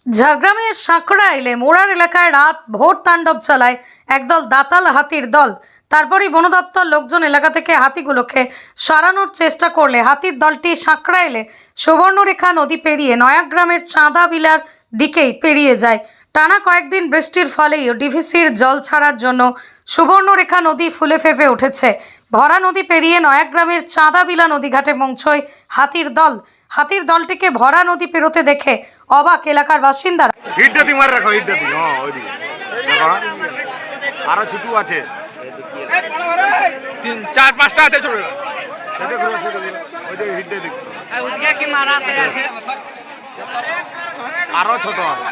ঝাড়গ্রামের সাঁকড়াইলে মোড়ার এলাকায় রাত ভোর তাণ্ডব চালায় একদল দাতাল হাতির দল। তারপরই বন দপ্তর লোকজন এলাকা থেকে হাতিগুলোকে সরানোর চেষ্টা করলে হাতির দলটি সাঁকড়াইলে সুবর্ণরেখা নদী পেরিয়ে নয়াগ্রামের চাঁদা বিলার দিকেই পেরিয়ে যায়। টানা কয়েকদিন বৃষ্টির ফলেই ডিভিসির জল ছাড়ার জন্য সুবর্ণরেখা নদী ফুলে ফেঁপে উঠেছে। ভরা নদী পেরিয়ে নয়াগ্রামের চাঁদাবিলা নদীঘাটে পৌঁছয় হাতির দল। হাতির দলটিকে ভরা নদী পেরোতে দেখে অবাক এলাকার বাসিন্দারা। হিটটাতি মার রাখো, হিটটাতি ওইদিকে দেখো, আরো ছোট আছে, 4-5টা আছে ছোট। সেটা ঘুরো, সেটা ঘুরো, ওইদিকে হিটটা দেখো, ওইদিকে কি মারাতে আছে, আরো ছোট আছে।